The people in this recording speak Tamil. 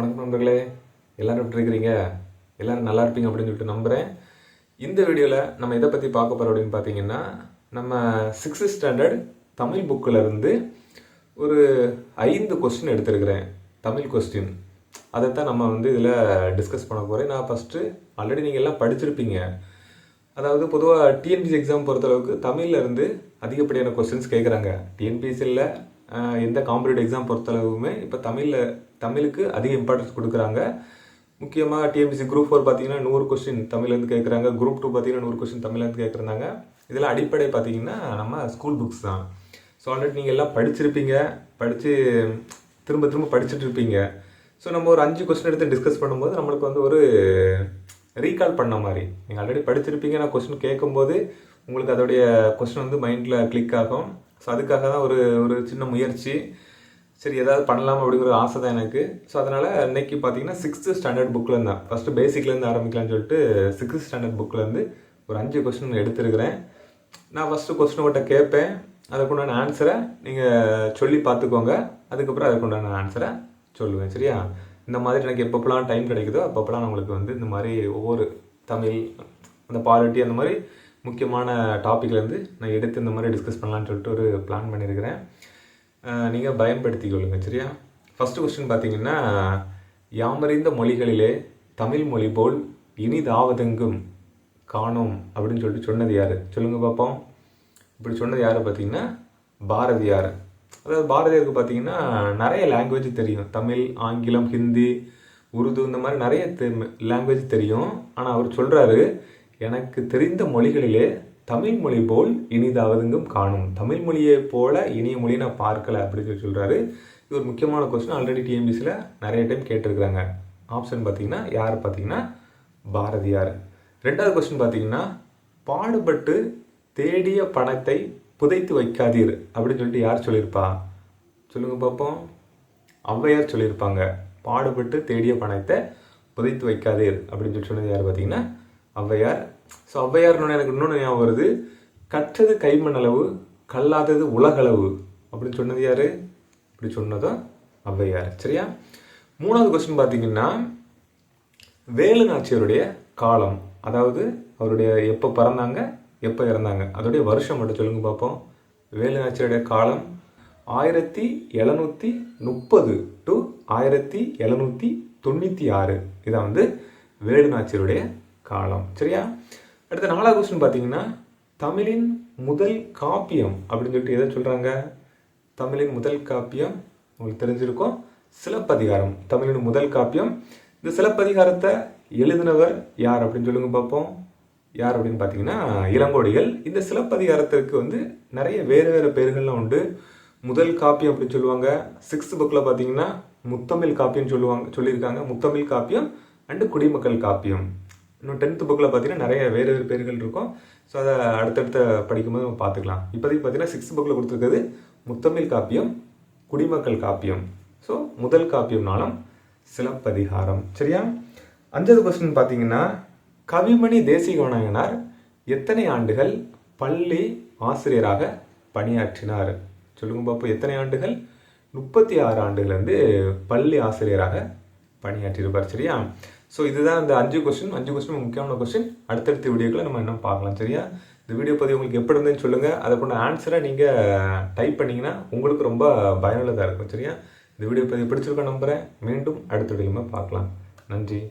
வணக்கம் நண்பர்களே, எல்லோரும் எப்படி இருக்கிறீங்க? எல்லோரும் நல்லா இருப்பீங்க அப்படின்னு சொல்லிட்டு நம்புகிறேன். இந்த வீடியோவில் நம்ம எதை பற்றி பார்க்க போகிறோம் அப்படின்னு பார்த்தீங்கன்னா, நம்ம 6th ஸ்டாண்டர்ட் தமிழ் புக்கில் இருந்து ஒரு 5 கொஸ்டின் எடுத்திருக்கிறேன். தமிழ் கொஸ்டின் அதைத்தான் நம்ம இதில் டிஸ்கஸ் பண்ண போகிறேன். நான் ஃபஸ்ட்டு ஆல்ரெடி நீங்கள் எல்லாம் படிச்சிருப்பீங்க. அதாவது பொதுவாக டிஎன்பிசி எக்ஸாம் பொறுத்தளவுக்கு தமிழில் இருந்து அதிகப்படியான கொஸ்டின்ஸ் கேட்குறாங்க. டிஎன்பிசியில் எந்த காம்படிட்டிவ் எக்ஸாம் பொறுத்தளவுமே இப்போ தமிழுக்கு அதிக இம்பார்ட்டன்ஸ் கொடுக்குறாங்க. முக்கியமாக டிஎன்பிசி குரூப் 4 பார்த்தீங்கன்னா 100 கொஸ்டின் தமிழ்லேருந்து கேட்குறாங்க. குரூப் 2 பார்த்தீங்கன்னா 100 கொஸ்டின் தமிழ்லேருந்து கேட்குறாங்க. இதில் அடிப்படை பார்த்தீங்கன்னா நம்ம ஸ்கூல் புக்ஸ் தான். ஸோ ஆல்ரெடி நீங்கள் எல்லாம் படிச்சிருப்பீங்க, திரும்ப படிச்சுட்டு இருப்பீங்க. ஸோ நம்ம ஒரு 5 கொஸ்டின் எடுத்து டிஸ்கஸ் பண்ணும்போது நம்மளுக்கு ஒரு ரீகால் பண்ண மாதிரி, நீங்கள் ஆல்ரெடி படிச்சிருப்பீங்க. நான் கொஸ்டின் கேட்கும்போது உங்களுக்கு அதோடைய கொஸ்டின் மைண்டில் கிளிக் ஆகும். ஸோ அதுக்காக தான் ஒரு சின்ன முயற்சி. சரி, ஏதாவது பண்ணலாம் அப்படிங்கிற ஒரு ஆசை தான் எனக்கு. ஸோ அதனால் இன்றைக்கி பார்த்தீங்கன்னா 6th ஸ்டாண்டர்ட் புக்கில் இருந்தால் ஃபஸ்ட்டு பேசிக்லேருந்து ஆரம்பிக்கலாம்னு சொல்லிட்டு 6th ஸ்டாண்டர்ட் புக்கிலேருந்து ஒரு 5 கொஸ்டின் எடுத்துருக்கிறேன். நான் ஃபஸ்ட்டு கொஸ்டின் மட்டும் கேட்பேன், அதுக்குண்டான ஆன்சரை நீங்கள் சொல்லி பார்த்துக்கோங்க. அதுக்கப்புறம் அதுக்குண்டான ஆன்சரை சொல்லுவேன். சரியா? இந்த மாதிரி எனக்கு எப்பப்போலாம் டைம் கிடைக்குதோ அப்பப்போலாம் நம்மளுக்கு இந்த மாதிரி ஒவ்வொரு தமிழ், அந்த பாலிட்டி, அந்த மாதிரி முக்கியமான டாப்பிக்லேருந்து நான் எடுத்து இந்த மாதிரி டிஸ்கஸ் பண்ணலான்னு சொல்லிட்டு ஒரு பிளான் பண்ணியிருக்கிறேன். நீங்கள் பயன்படுத்திக்கொள்ளுங்க. சரியா? ஃபஸ்ட்டு கொஸ்டின் பார்த்தீங்கன்னா, யாமறிந்த மொழிகளிலே தமிழ் மொழி போல் இனிதாவதெங்கும் காணோம் அப்படின்னு சொல்லிட்டு சொன்னது யார்? சொல்லுங்கள் பார்ப்போம். இப்படி சொன்னது யார் பார்த்தீங்கன்னா பாரதியார். அதாவது பாரதியாருக்கு பார்த்தீங்கன்னா நிறைய லாங்குவேஜ் தெரியும். தமிழ், ஆங்கிலம், ஹிந்தி, உருது, இந்த மாதிரி நிறைய லாங்குவேஜ் தெரியும். ஆனால் அவர் சொல்கிறாரு, எனக்கு தெரிந்த மொழிகளிலே தமிழ் மொழி போல் இனிதாவதுங்கும் காணும். தமிழ் மொழியை போல இனிய மொழியை நான் பார்க்கல அப்படின்னு சொல்லி சொல்கிறாரு. இது ஒரு முக்கியமான கொஸ்டின். ஆல்ரெடி டிஎன்பிசியில் நிறைய டைம் கேட்டிருக்கிறாங்க. ஆப்ஷன் பார்த்தீங்கன்னா யார் பார்த்தீங்கன்னா பாரதியார். ரெண்டாவது கொஸ்டின் பார்த்தீங்கன்னா, பாடுபட்டு தேடிய பணத்தை புதைத்து வைக்காதீர் அப்படின்னு சொல்லிட்டு யார் சொல்லியிருப்பா? சொல்லுங்கள் பார்ப்போம். ஔவையார் சொல்லியிருப்பாங்க. பாடுபட்டு தேடிய பணத்தை புதைத்து வைக்காதீர் அப்படின்னு சொல்லி சொன்னது யார் பார்த்தீங்கன்னா ஔவையார். ஸோ ஔவையார்னு எனக்கு இன்னொன்று ஞாபகம் வருது. கற்றது கைமண்ணளவு, கல்லாதது உலகளவு அப்படின்னு சொன்னது யார்? இப்படி சொன்னதும் ஔவையார். சரியா? மூணாவது கொஸ்டின் பார்த்தீங்கன்னா, வேலு நாச்சியாருடைய காலம், அதாவது அவருடைய எப்போ பிறந்தாங்க, எப்போ இறந்தாங்க, அதோடைய வருஷம் மட்டும் சொல்லுங்க பார்ப்போம். வேலு நாச்சியாருடைய காலம் 1730 to 1796. இதான் வேலு நாச்சியாருடைய காலம். சரியா? அடுத்த 4வது கொஸ்டின் பார்த்தீங்கன்னா, தமிழின் முதல் காப்பியம் அப்படின்னு சொல்லிட்டு எதை சொல்கிறாங்க? தமிழின் முதல் காப்பியம் உங்களுக்கு தெரிஞ்சிருக்கும், சிலப்பதிகாரம். தமிழின் முதல் காப்பியம். இந்த சிலப்பதிகாரத்தை எழுதினவர் யார் அப்படின்னு சொல்லுங்க பார்ப்போம். யார் அப்படின்னு பார்த்தீங்கன்னா இளங்கோடிகள். இந்த சிலப்பதிகாரத்திற்கு நிறைய வேறு பேர்கள்லாம் உண்டு. முதல் காப்பியம் அப்படின்னு சொல்லுவாங்க. 6th புக்கில் பார்த்தீங்கன்னா முத்தமிழ் காப்பியம் சொல்லியிருக்காங்க. முத்தமிழ் காப்பியம் அண்டு குடிமக்கள் காப்பியம். இன்னும் 10th புக்கில் பார்த்தீங்கன்னா நிறைய வேறு பேர்கள் இருக்கும். ஸோ அதை அடுத்தடுத்த படிக்கும்போது நம்ம பார்த்துக்கலாம். இப்போதைக்கு பார்த்தீங்கன்னா 6th புக்கில் கொடுத்துருக்கிறது முத்தமிழ் காப்பியம், குடிமக்கள் காப்பியம். ஸோ முதல் காப்பியம்னாலும் சிலப்பதிகாரம். சரியா? 5வது கொஸ்டின் பார்த்தீங்கன்னா, கவிமணி தேசிகநாயனார் எத்தனை ஆண்டுகள் பள்ளி ஆசிரியராக பணியாற்றினார்? சொல்லுங்க பார்ப்போம். எத்தனை ஆண்டுகள்? 36 ஆண்டுகள் பள்ளி ஆசிரியராக பணியாற்றியிருப்பார். சரியா? ஸோ இதுதான் இந்த 5 கொஸ்டின் முக்கியமான கொஸ்டின். அடுத்தடுத்த வீடியோக்களை நம்ம இன்னும் பார்க்கலாம். சரியா? இந்த வீடியோ பதிவு உங்களுக்கு எப்படி இருந்துன்னு சொல்லுங்கள். அதுக்குள்ள ஆன்சரை நீங்கள் டைப் பண்ணிங்கன்னா உங்களுக்கு ரொம்ப பயனுள்ளதாக இருக்கும். சரியா? இந்த வீடியோ பதிவு பிடிச்சிருக்க நம்புகிறேன். மீண்டும் அடுத்த வீடியோவில் பார்க்கலாம். நன்றி.